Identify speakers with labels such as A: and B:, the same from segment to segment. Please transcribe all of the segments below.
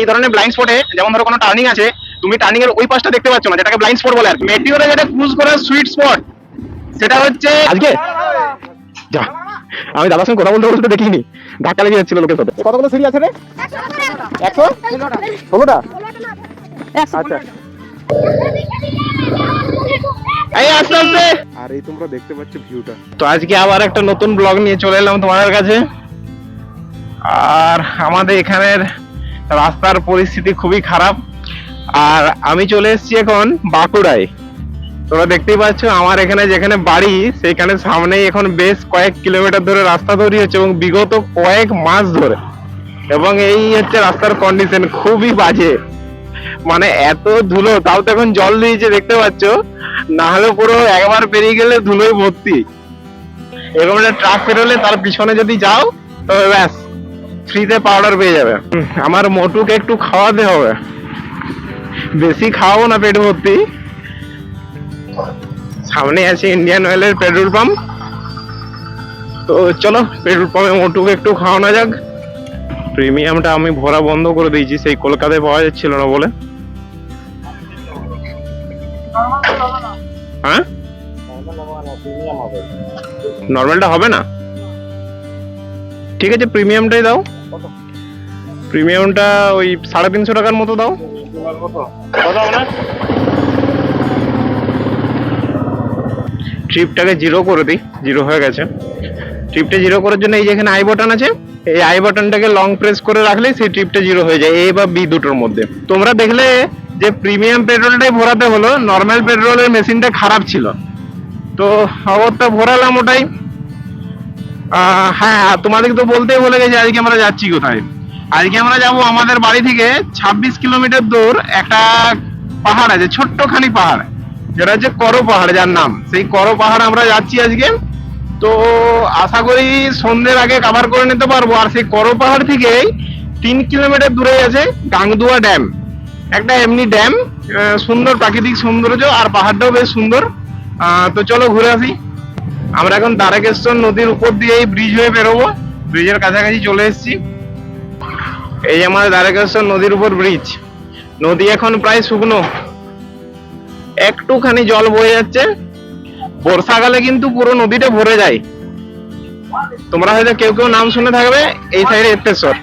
A: এই ধরনের ব্লাইন্ড স্পটে যেমন ধরো কোনো টার্নিং আছে, তুমি টার্নিং এর ওই পাশটা দেখতে পাচ্ছ না, যেটাকে ব্লাইন্ড স্পট বলে আর কি। মেটিওরে যেটা ক্রুজ করার সুইট স্পট সেটা হচ্ছে আজকে যা আমি দাদার সঙ্গে কথা বলতে বলতে দেখিনি, ধাক্কা লেগে যাচ্ছিল লোকের সাথে। কতগুলো সিঁড়ি আছে রে? 116টা। আচ্ছা এই আস্তে আস্তে।
B: আর এই তোমরা দেখতে পাচ্ছ ভিউটা।
A: তো আজকে আবার একটা নতুন ব্লগ নিয়ে চলে এলাম তোমাদের কাছে। আর আমাদের এখানের রাস্তার পরিস্থিতি খুবই খারাপ। আর আমি চলে এসেছি এখন বাঁকুড়ায়। তোমরা দেখতেই পাচ্ছ আমার এখানে যেখানে বাড়ি সেখানে সামনেই এখন বেশ কয়েক কিলোমিটার ধরে রাস্তা তৈরি হচ্ছে এবং বিগত কয়েক মাস ধরে। এবং এই হচ্ছে রাস্তার কন্ডিশন খুবই বাজে, মানে এত ধুলো, তাও তো এখন জল দিয়েছে দেখতে পাচ্ছ, না হলে পুরো একবার পেরিয়ে গেলে ধুলোয় ভর্তি। এরকম একটা ট্রাক পেরোলে তার পিছনে যদি যাও তবে ব্যাস ফ্রিতে পাউডার পেয়ে যাবে। আমার মোটুকে একটু খাওয়াতে হবে, বেশি খাওয়াবো না পেট ভর্তি। সামনে আছে ইন্ডিয়ান অয়েলের পেট্রোল পাম্প, তো চলো পেট্রোল পাম্পে মোটুকে একটু খাওয়ানো যাক। প্রিমিয়ামটা আমি ভরা বন্ধ করে দিয়েছি, সেই কলকাতায় পাওয়া যাচ্ছিল না বলে। হ্যাঁ নর্মালটা হবে না, ঠিক আছে প্রিমিয়ামটাই দাও। প্রিমিয়ামটা ওই 350 টাকার মতো দাও। ট্রিপটাকে জিরো করে দিই, জিরো হয়ে গেছে। ট্রিপটা জিরো করার জন্য এই যে এখানে আই বাটন আছে, এই আই বাটনটাকে লং প্রেস করে রাখলে সেই ট্রিপটা জিরো হয়ে যায়, এ বা বি দুটোর মধ্যে। তোমরা দেখলে যে প্রিমিয়াম পেট্রোলটাই ভরাতে হলো, নর্মাল পেট্রোলের মেশিনটা খারাপ ছিল, তো অগত্যা ভরালাম ওটাই। হ্যাঁ তোমাদেরকে তো বলতেই ভুলে গেছি আজকে আমরা যাচ্ছি কোথায়। আজকে আমরা যাব আমাদের বাড়ি থেকে 26 কিলোমিটার দূর একটা পাহাড় আছে, ছোট্টখানি পাহাড়, যেটা হচ্ছে করো পাহাড়, যার নাম, সেই করো পাহাড় আমরা যাচ্ছি আজকে। তো আশা করি সন্ধ্যের আগে কভার করে নিতে পারবো। আর সেই করো পাহাড় থেকেই 3 কিলোমিটার দূরে আছে গাংদুয়া ড্যাম, একটা এমনি ড্যাম, সুন্দর প্রাকৃতিক সৌন্দর্য, আর পাহাড়টাও বেশ সুন্দর। তো চলো ঘুরে আসি। আমরা এখন দ্বারকেশ্বর নদীর উপর দিয়ে এই ব্রিজ হয়ে বেরোবো, ব্রিজের কাছাকাছি চলে এসেছি। এই আমাদের দ্বারকেশ্বর নদীর উপর ব্রিজ। নদী এখন প্রায় শুকনো, একটুখানি জল বয়ে যাচ্ছে। বর্ষাকালে কিন্তু পুরো নদীটা ভরে যায়। তোমরা হয়তো কেউ কেউ নাম শুনে থাকবে, এই সাইডে এত্তেশ্বর,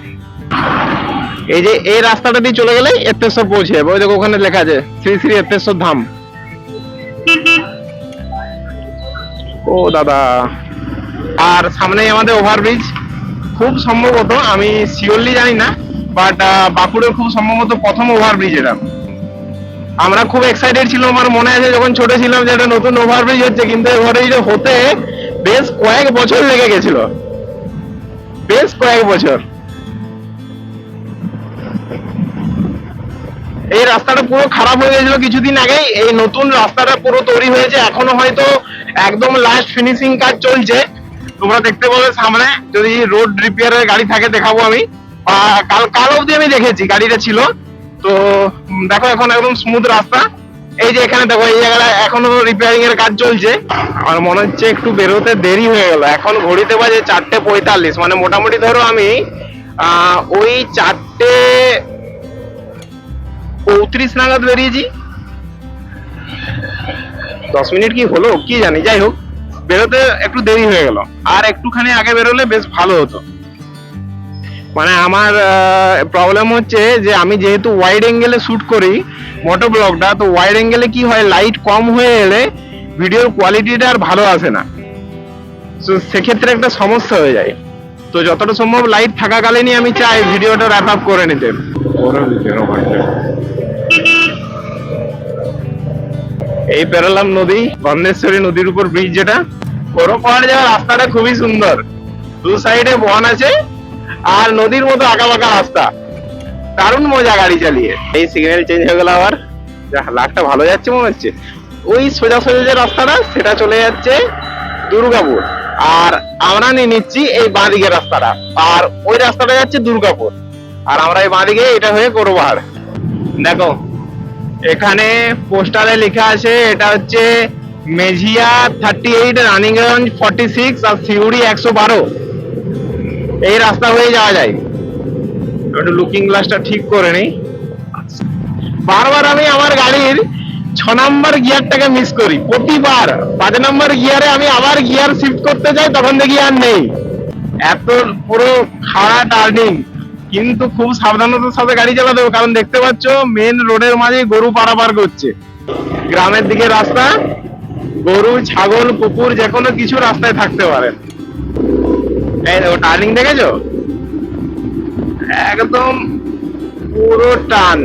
A: এই যে এই রাস্তাটা দিয়ে চলে গেলে এত্তেশ্বর পৌঁছে যাবে। ওই দেখো ওখানে লেখা আছে শ্রী শ্রী এত্তেশ্বর ধাম। ও দাদা, আর সামনেই আমাদের ওভারব্রিজ, খুব সম্ভবত, আমি শিওরলি জানি না, বাট বাঁকুড়ার খুব সম্ভবত প্রথম ওভারব্রিজ এটা। আমরা খুব এক্সাইটেড ছিলাম, আমার মনে আছে যখন ছোট ছিলাম যে একটা নতুন ওভারব্রিজ হচ্ছে, কিন্তু ওভারব্রিজ হতে বেশ কয়েক বছর লেগে গেছিল, বেশ কয়েক বছর। এই রাস্তাটা পুরো খারাপ হয়ে গেছিল কিছুদিন আগে, এই নতুন রাস্তাটা পুরো তৈরি হয়েছে, এখনো হয়তো একদম লাস্ট ফিনিশিং কাজ চলছে। তোমরা দেখতে পাবে সামনে, যদি রোড রিপেয়ারের গাড়ি থাকে দেখাবো আমি। কাল অবধি আমি দেখেছি গাড়িটা ছিল, তো দেখো এখন একদম স্মুথ রাস্তা। এই যে এখানে দেখো এই জায়গাটা এখনো রিপেয়ারিং এর কাজ চলছে। আমার মনে হচ্ছে একটু বেরোতে দেরি হয়ে গেল, এখন ঘড়িতে বাজে 4:45, মানে মোটামুটি ধরো আমি ওই 4:35 নাগাদ বেরিয়েছি। 10 মিনিট কি হলো কি জানি, যাই হোক বেরোতে একটু দেরি হয়ে গেল। আর একটুখানি আগে বেরোলে বেশ ভালো হতো। মানে আমার প্রবলেম হচ্ছে যে আমি যেহেতু ওয়াইড অ্যাঙ্গেলে শুট করি মোটো ব্লগটা, তো ওয়াইড অ্যাঙ্গেলে কি হয়, লাইট কম হয়ে এলে ভিডিওর কোয়ালিটিটা আর ভালো আসে না, তো সেক্ষেত্রে একটা সমস্যা হয়ে যায়। তো যতটা সম্ভব লাইট থাকাকালীনই আমি চাই ভিডিওটা র্যাপ আপ করে নিতে। এই পেরোলাম নদী, গন্ধেশ্বরী নদীর উপর ব্রিজ, যেটা করো পাহাড় যাওয়ার রাস্তাটা খুবই সুন্দর, দু সাইডে বন আছে আর নদীর মতো আঁকা বাঁকা রাস্তা, দারুণ মজা গাড়ি চালিয়ে। এই সিগন্যাল চেঞ্জ হয়ে গেল আবার, লাখটা ভালো যাচ্ছে মনে হচ্ছে। ওই সোজা সোজা যে রাস্তাটা সেটা চলে যাচ্ছে দুর্গাপুর, আর আমরা নিয়ে নিচ্ছি এই বাঁদিকের রাস্তাটা, আর ওই রাস্তাটা যাচ্ছে দুর্গাপুর, আর আমরা এই বাঁদিকে এটা হয়ে করো পাহাড়। দেখো এখানে পোস্টারে লেখা আছে এটা হচ্ছে মেঝিয়া 38, রানীগঞ্জ 46 আর সিউড়ি 112। এই রাস্তা হয়ে যাওয়া যায়। একটু লুকিং গ্লাসটা ঠিক করে নিই। বারবার আমি আমার গাড়ির 6 নাম্বার গিয়ারটাকে মিস করি, প্রতিবার 5 নাম্বার গিয়ারে আমি আবার গিয়ার শিফট করতে যাই, তখন দেখি আর নেই। এত পুরো খাড়া টার্নিং, কিন্তু খুব সাবধানতার সাথে গাড়ি চালাতে হবে, কারণ দেখতে পাচ্ছ মেন রোডের মাঝে গরু পারাপার করছে। গ্রামের দিকে রাস্তা, গরু ছাগল কুকুর যে কোনো কিছু রাস্তায় থাকতে পারে। এই দেখো টার্নিং দেখেছো, একদম পুরো টান,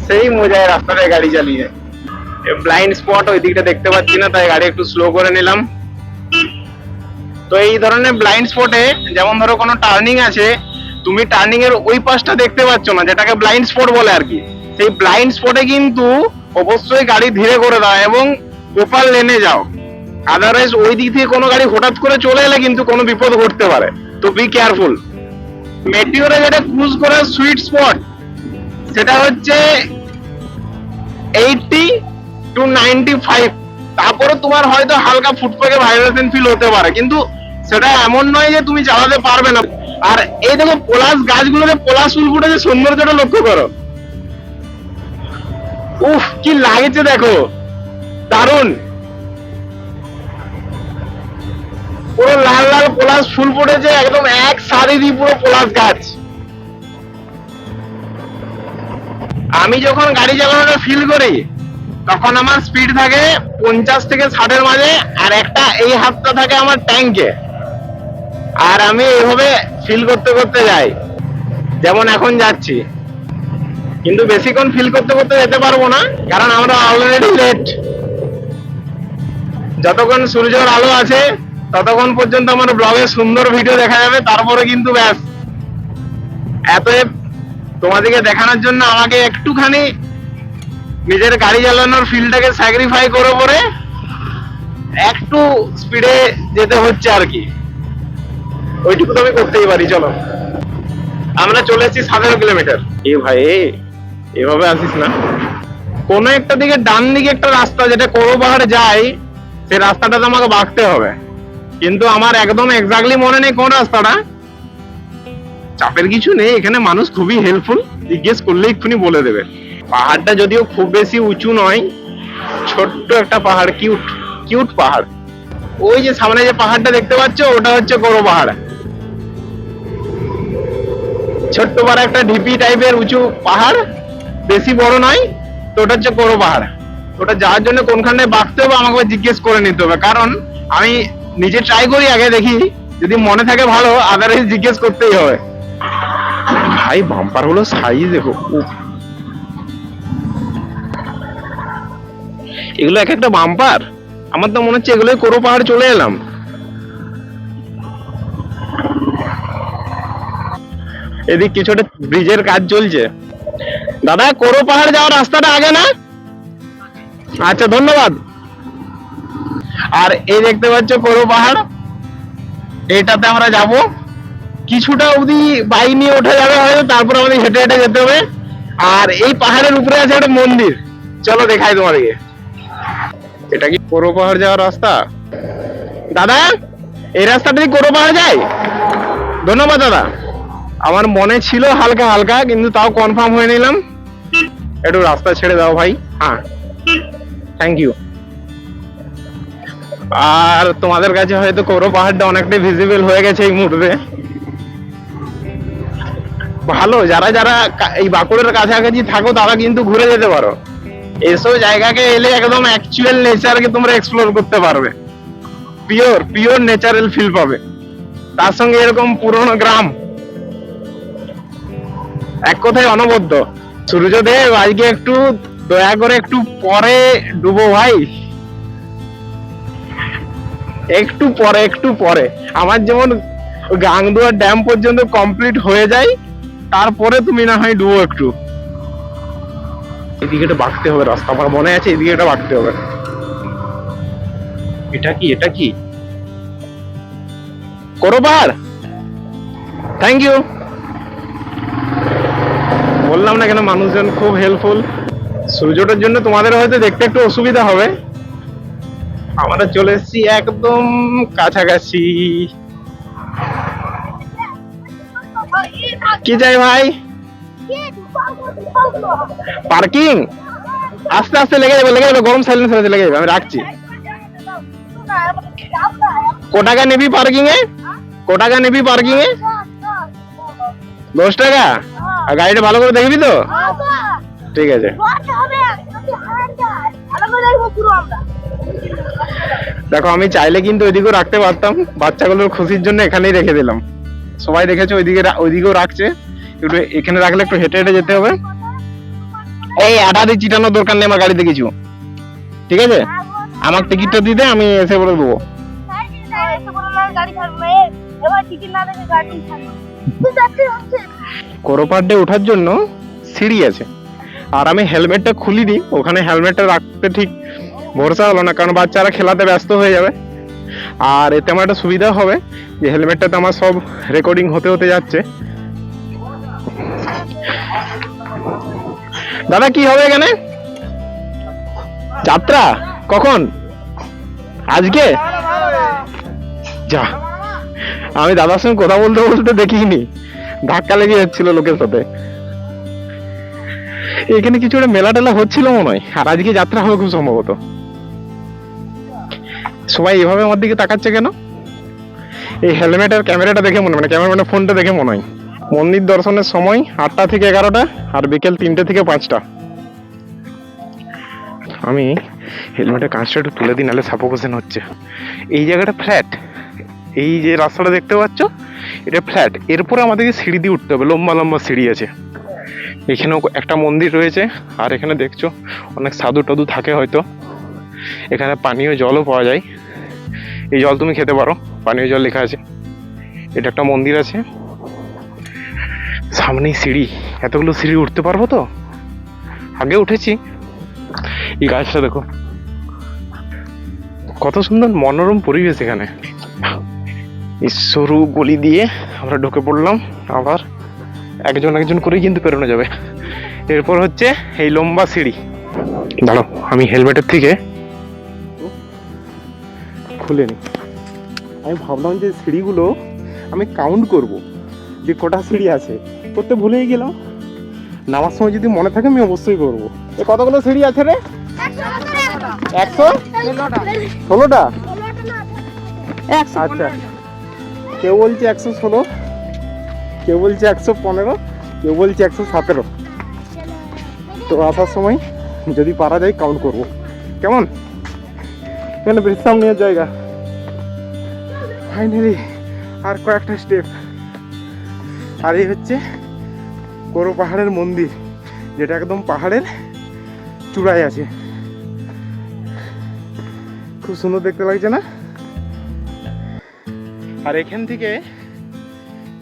A: সেই মজায় রাস্তাটায় গাড়ি চালিয়ে। ব্লাইন্ড স্পট ওই দিকটা দেখতে পাচ্ছি না, তাই গাড়ি একটু স্লো করে নিলাম। তো এই ধরনের ব্লাইন্ড স্পটে, যেমন ধরো কোনো টার্নিং আছে, তুমি টার্নিং এর ওই পাশটা দেখতে পাচ্ছ না, যেটাকে ব্লাইন্ড স্পট বলে আর কি, সেই ব্লাইন্ড স্পটে কিন্তু অবশ্যই গাড়ি ধীরে করে দাও এবং প্রপার লেনে যাও। আদারওয়াইজ ওই দিক থেকে কোনো গাড়ি হঠাৎ করে চলে এলে কিন্তু কোনো বিপদ ঘটতে পারে, তো বি কেয়ারফুল। মেটিওরে যেটা ক্রুজ করার সুইট স্পট, সেটা হচ্ছে 80 to 95। তারপরে তোমার হয়তো হালকা ফুটপাকে ভাইব্রেশন ফিল হতে পারে, কিন্তু সেটা এমন নয় যে তুমি চালাতে পারবে না। আর এই দেখো পলাশ গাছগুলোতে পলাশ ফুল ফুটেছে, সৌন্দর্যটা লক্ষ্য করো। উফ কি লাগেছে দেখো, দারুন। পুরো লাল লাল পলাশ ফুল ফুটেছে, একদম এক সারি দিয়ে পুরো পলাশ গাছ। আমি যখন গাড়ি চালানোটা ফিল করি, তখন আমার স্পিড থাকে 50 থেকে 60-এর মাঝে, আর একটা এই হাতটা থাকে আমার ট্যাঙ্কে। আর আমি এইভাবে ফিল করতে করতে যাই, যেমন এখন যাচ্ছি। কিন্তু বেশিক্ষণ ফিল করতে করতে যেতে পারবো না, কারণ আমরা অলরেডি লেট। যতক্ষণ সূর্যের আলো আছে ততক্ষণ পর্যন্ত আমার ব্লগে সুন্দর ভিডিও দেখা যাবে, তারপরে কিন্তু ব্যাস। এত তোমাদেরকে দেখানোর জন্য আমাকে একটুখানি নিজের গাড়ি চালানোর ফিলটাকে স্যাক্রিফাই করে পরে একটু স্পিডে যেতে হচ্ছে আর কি। ওইটুকু তো আমি করতেই পারি। চলো, আমরা চলে এসেছি 17 কিলোমিটার। এ ভাই এভাবে আসিস না। কোনো একটা দিকে ডান দিকে একটা রাস্তা যেটা করো পাহাড়ে যায়, সেই রাস্তাটাতে আমাকে বাঁকতে হবে, কিন্তু আমার একদম এক্স্যাক্টলি মনে নেই কোন রাস্তাটা। চাপের কিছু নেই, এখানে মানুষ খুবই হেল্পফুল, জিজ্ঞেস করলে এক্ষুনি বলে দেবে। পাহাড়টা যদিও খুব বেশি উঁচু নয়, ছোট্ট একটা পাহাড়, কিউট কিউট পাহাড়। ওই যে সামনে যে পাহাড়টা দেখতে পাচ্ছ, ওটা হচ্ছে গরো পাহাড়। ছোট্ট পাহাড়, একটা ঢিপি টাইপের উঁচু পাহাড়, বেশি বড় নয়। তো ওটা হচ্ছে গরো পাহাড়। ওটা যাওয়ার জন্য কোনখানে বাঁকতে হবে আমাকে জিজ্ঞেস করে নিতে হবে, কারণ আমি নিজে ট্রাই করি, আগে দেখি যদি মনে থাকে ভালো, আদারওয়াইজ জিজ্ঞেস করতেই হবে। ভাই বাম্পার হলো সাইজ দেখো, এগুলো এক একটা বাম্পার। আমার তো মনে হচ্ছে এগুলোই করো পাহাড় চলে এলাম। এদিক কিছু একটা ব্রিজের কাজ চলছে। দাদা করো পাহাড় যাওয়ার রাস্তাটা আগে না? আচ্ছা ধন্যবাদ। আর এই দেখতে পাচ্ছ করো পাহাড়, এটাতে আমরা যাব। কিছুটা অবধি বাইক নিয়ে উঠে যাবে হয়তো, তারপর আমাদের হেঁটে হেঁটে যেতে হবে। আর এই পাহাড়ের উপরে আছে একটা মন্দির, চলো দেখাই তোমাদেরকে। এটা কি করো পাহাড় যাওয়ার রাস্তা? দাদা এই রাস্তাটা দিয়ে করো পাহাড় যায়? ধন্যবাদ দাদা। আমার মনে ছিল হালকা হালকা, কিন্তু তাও কনফার্ম হয়ে নিলাম। একটু রাস্তা ছেড়ে দাও ভাই। হ্যাঁ থ্যাংক ইউ। আর তোমাদের কাছে হয়তো করো পাহাড়টা অনেকটাই ভিজিবল হয়ে গেছে এই মুহূর্তে। ভালো, যারা যারা এই বাঁকুড়ার কাছাকাছি থাকো তারা কিন্তু ঘুরে যেতে পারো। এসব জায়গাকে এলে একদম অ্যাকচুয়াল নেচারকে তোমরা এক্সপ্লোর করতে পারবে, পিওর ন্যাচারাল ফিল পাবে। তার সঙ্গে এরকম পুরনো গ্রাম, এক কথায় অনবদ্য। সূর্যদেব আজকে একটু দয়া করে একটু পরে ডুবো ভাই, একটু পরে। আমার যেমন গাংদুয়ার ড্যাম পর্যন্ত কমপ্লিট হয়ে যায়, তারপরে তুমি না হয় ডুবো একটু। এদিকে একটা বাঁকতে হবে রাস্তা, আমার মনে আছে এদিকে একটা বাঁকতে হবে। এটা কি করো পাহাড়? Thank you. বললাম না কেন মানুষজন খুব হেল্পফুল। সূর্যটার জন্য তোমাদের হয়তো দেখতে একটু অসুবিধা হবে। আমরা চলে এসেছি একদম কাছাকাছি। কি চাই ভাই? পার্কিং? আস্তে আস্তে লেগে যাবে, গরম সাইলেন্স হয়ে লেগে যাবে, আমি রাখছি। কো টাকা নিবি পার্কিং এ? কো টাকা নিবি পার্কিং এ? 10 টাকা? আর গাড়িটা ভালো করে দেখবি তো? ঠিক আছে। দেখো আমি চাইলে কিন্তু ওইদিকেও রাখতে পারতাম, বাচ্চাগুলোর খুশির জন্য এখানেই রেখে দিলাম। সবাই দেখেছে ওইদিকেও রাখছে, একটু এখানে রাখলে একটু হেঁটে হেঁটে যেতে হবে। এই আটা দিয়ে চিটানোর দরকার নেই আমার গাড়িতে কিছু, ঠিক আছে? আমার টিকিটটা দিতে, আমি এসে বলে দেবো। কোরো পাহাড়ে ওঠার জন্য সিঁড়ি আছে, আর আমি হেলমেটটা খুলিনি, ওখানে হেলমেটটা রাখতে ঠিক ভরসা হলো না, কারণ বাচ্চারা খেলাতে ব্যস্ত হয়ে যাবে। আর এতে আমার একটা সুবিধা হবে যে হেলমেটটাতে আমার সব রেকর্ডিং হতে হতে যাচ্ছে। দাদা কি হবে এখানে? যাত্রা কখন? আজকে? যা, আমি দাদার সঙ্গে কথা বলতে বলতে দেখিনি, ধাক্কা লেগে যাচ্ছিল লোকের সাথে। এখানে কিছু একটা মেলা টেলা হচ্ছিল মনে হয়, আর আজকে যাত্রা হবে খুব সম্ভবত। সবাই এভাবে আমার দিকে তাকাচ্ছে কেন? এই হেলমেটের ক্যামেরাটা দেখে মনে, মানে ক্যামেরাম্যানের ফোনটা দেখে মনে হয়। মন্দির দর্শনের সময় 8টা থেকে 11টা, আর বিকেল 3টে থেকে 5টা। আমি হেলমেটের কাঁচটা একটু তুলে দিই, নাহলে সাফোকেশন হচ্ছে। এই জায়গাটা ফ্ল্যাট, এই যে রাস্তাটা দেখতে পাচ্ছ এটা ফ্ল্যাট, এরপরে আমাদেরকে সিঁড়ি দিয়ে উঠতে হবে, লম্বা লম্বা সিঁড়ি আছে। এখানেও একটা মন্দির রয়েছে, আর এখানে দেখছো অনেক সাধু টাধু থাকে হয়তো। এখানে পানীয় জলও পাওয়া যায়, এই জল তুমি খেতে পারো, পানীয় জল লেখা আছে। এটা একটা মন্দির আছে, সামনেই সিঁড়ি। এতগুলো সিঁড়ি উঠতে পারবো তো? আগে উঠেছি। এই গাছটা দেখো কত সুন্দর মনোরম পরিবেশ এখানে। এই সরু গলি দিয়ে আমরা ঢুকে পড়লাম, আবার একজন একজন করেই কিন্তু পেরোনো যাবে। এরপর হচ্ছে এই লম্বা সিঁড়ি। দাঁড়াও, আমি হেলমেটের থেকে খুলে নি। আমি ভাবলাম যে সিঁড়িগুলো আমি কাউন্ট করব, যে কটা সিঁড়ি আছে, করতে ভুলেই গেলাম। নামার সময় যদি মনে থাকে আমি অবশ্যই করবো। এ কতগুলো সিঁড়ি আছে রে? 116টা? আচ্ছা, কেউ বলছে 116, কেউ বলছে 115, কেউ বলছে 117। তো আসার সময় যদি পারা যায় কাউন্ট করবো, কেমন? এখানে বিশ্রাম নেওয়ার জায়গা। ফাইনালি আর কয়েকটা স্টেপ, আর এই হচ্ছে কোরো পাহাড়ের মন্দির, যেটা একদম পাহাড়ের চূড়ায় আছে। খুব সুন্দর দেখতে লাগছে না? আর এখান থেকে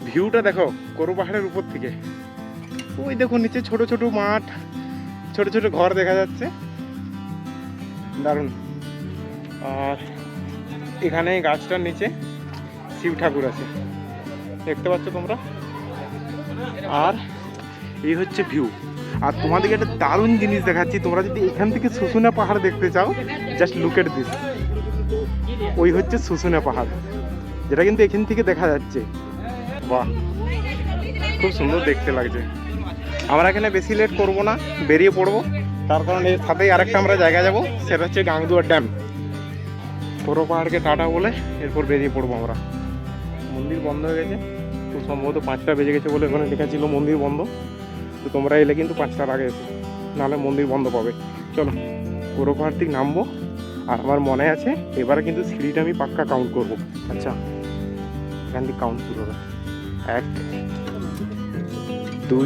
A: ভিউটা দেখো কোরো পাহাড়ের উপর থেকে। ওই দেখো নিচে ছোট ছোট মাঠ, ছোট ছোট ঘর দেখা যাচ্ছে, দারুণ। আর এখানে গাছটার নিচে শিব ঠাকুর আছে, দেখতে পাচ্ছ তোমরা। আর এই হচ্ছে ভিউ। আর তোমাদেরকে একটা দারুণ জিনিস দেখাচ্ছি, তোমরা যদি এখান থেকে শুশুনিয়া পাহাড় দেখতে চাও, জাস্ট লুক এট দিস। ওই হচ্ছে শুশুনিয়া পাহাড়, যেটা কিন্তু এখান থেকে দেখা যাচ্ছে। বাহ, খুব সুন্দর দেখতে লাগছে। আমরা এখানে বেশি লেট করবো না, বেরিয়ে পড়বো। তার কারণ এর সাথেই আরেকটা আমরা জায়গা যাবো, সেটা হচ্ছে গাংদুয়ার ড্যাম। কোরো পাহাড়কে টাটা বলে এরপর বেরিয়ে পড়বো আমরা। মন্দির বন্ধ হয়ে গেছে, খুব সম্ভবত 5টা বেজে গেছে বলে ওখানে লেখা ছিল মন্দির বন্ধ। তো তোমরা এলে কিন্তু 5টার আগে এসো, নাহলে মন্দির বন্ধ পাবে। চলো কোরো পাহাড় থেকে নামবো। আর আমার মনে আছে এবারে কিন্তু সিঁড়িটা আমি পাক্কা কাউন্ট করবো। আচ্ছা, এখান থেকে কাউন্ট শুরু হবে। 1, 2,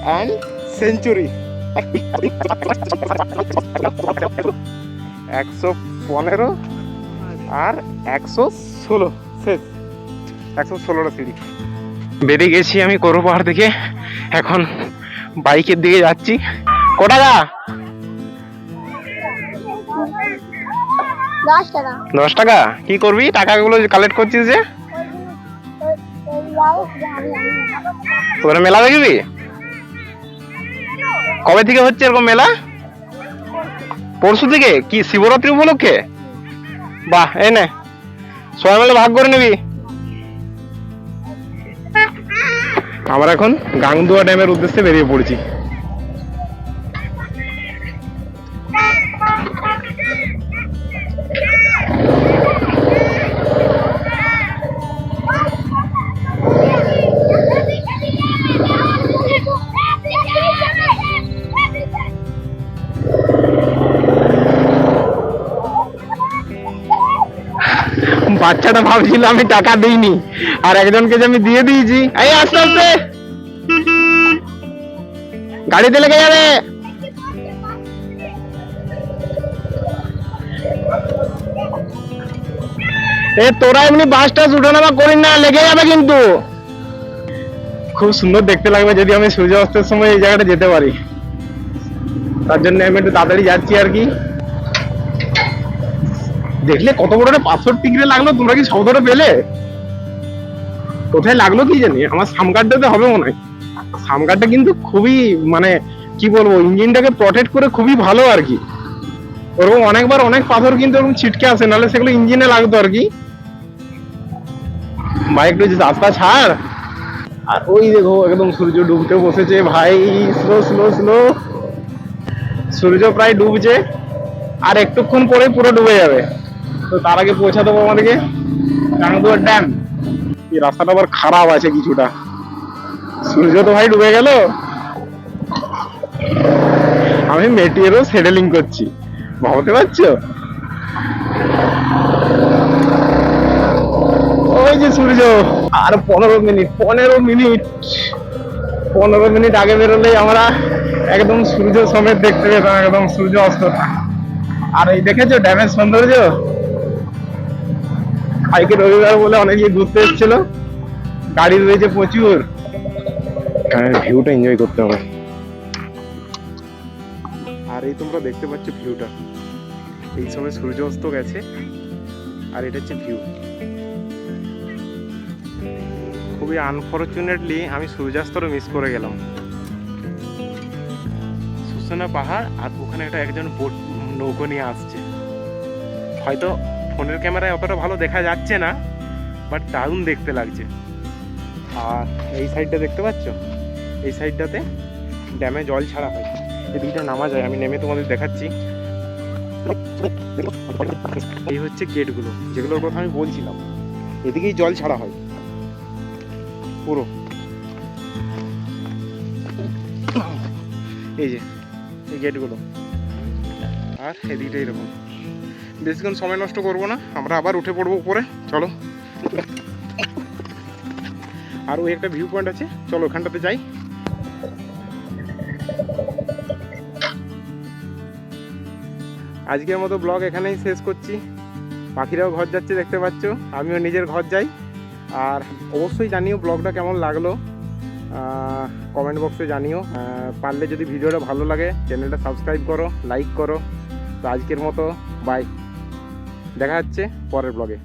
A: 3 সেঞ্চুরি। 115 আর 116 শেষ। 116টা সিঁড়ি বেরিয়ে গেছি আমি কোরো পাহাড় থেকে। এখন বাইকের দিকে যাচ্ছি। কত টাকা?
C: 10 টাকা।
A: 10 টাকা? কি করবি টাকাগুলো কালেক্ট করছিস যে? ওখানে মেলা দেখবি? কবে থেকে হচ্ছে এরকম মেলা? পরশু থেকে? কি শিবরাত্রি উপলক্ষে? বাহ, এই নে সবাই মিলে ভাগ করে নিবি। আমরা এখন গাংদুয়া ড্যামের উদ্দেশ্যে বেরিয়ে পড়েছি। বাচ্চাটা ভাবছিল আমি টাকা দিইনি, আর একজনকে যে আমি দিয়ে দিয়েছি। এই আস্তে আস্তে, গাড়িতে লেগে যাবে। এ তোরা এমনি বাসটা উঠানামা করিস না, লেগে যাবে কিন্তু। খুব সুন্দর দেখতে লাগবে যদি আমি সূর্যাস্তের সময় এই জায়গাটা যেতে পারি। তার জন্য আমি একটু তাড়াতাড়ি যাচ্ছি আর কি। দেখলে কত বড় একটা পাথর টিকরে লাগলো, তোমরা কি শব্দটা পেলে? কোথায় লাগলো কি জানি, আমার সামগার্ডটাতে হবে মনে হয়। সামগার্ডটা কিন্তু খুবই মানে কি বলবো, ইঞ্জিনটাকে প্রটেক্ট করে খুবই ভালো আর কি। ওরকম অনেকবার অনেক পাথর কিন্তু ওরকম ছিটকে আসে, নাহলে সেগুলো ইঞ্জিনে লাগতো আর কি। ভাই একটু রাস্তা ছাড়। আর ওই দেখো একদম সূর্য ডুবতে বসেছে ভাই, স্লো স্লো স্লো। সূর্য প্রায় ডুবছে, আর একটুক্ষণ পরে পুরো ডুবে যাবে। তো তার আগে পৌঁছা দেবো আমাদেরকে গাংদুয়া ড্যাম। এই রাস্তাটা আবার খারাপ আছে কিছুটা। সূর্য তো ভাই ডুবে গেল, আমি মেটিয়েরও সেটেলিং করছি, ভাবতে পারছো? ওই যে সূর্য। আর 15 মিনিট আগে বেরোলেই আমরা একদম সূর্য সমেত দেখতে পেতাম, একদম সূর্য অস্তটা। আর এই দেখেছো ড্যামের সৌন্দর্য। আজকে রবিবার বলে অনেকে ঘুরতে এসেছিল, গাড়ি রয়েছে প্রচুর। ভিউটা এনজয় করতে হবে।
B: আর এই তোমরা দেখতে পাচ্ছ ভিউটা, এই সময় সূর্য অস্ত গেছে আর এটা হচ্ছে ভিউ। খুবই আনফরচুনেটলি আমি সূর্যাস্তটা মিস করে গেলাম। সুসনা পাহাড়, আর ওখানে একজন বোট নৌকো নিয়ে আসছে। হয়তো ফোনের ক্যামেরায় অতটা ভালো দেখা যাচ্ছে না, বাট দারুণ দেখতে লাগছে। আর এই সাইডটা দেখতে পাচ্ছ, এই সাইডটাতে ড্যামে জল ছাড়া হয়। এদিকটা নামা যায়, আমি নেমে তোমাদের দেখাচ্ছি। এই হচ্ছে গেটগুলো যেগুলোর কথা আমি বলছিলাম, এদিকেই জল ছাড়া হয় পুরো। এই যে এই গেটগুলো, আর এদিকটা এরকম। বেশিক্ষণ সময় নষ্ট করবো না, আমরা আবার উঠে পড়বো উপরে, চলো। আর ওই একটা ভিউ পয়েন্ট আছে, চলো ওখানটাতে যাই। আজকের মতো ব্লগ এখানেই শেষ করছি। পাখিরাও ঘর যাচ্ছে দেখতে পাচ্ছ, আমিও নিজের ঘর যাই। আর অবশ্যই জানিও ব্লগটা কেমন লাগলো, কমেন্ট বক্সে জানিও। পারলে যদি ভিডিওটা ভালো লাগে চ্যানেলটা সাবস্ক্রাইব করো, লাইক করো। তো আজকের মতো বাই, দেখা হচ্ছে পরের ব্লগে।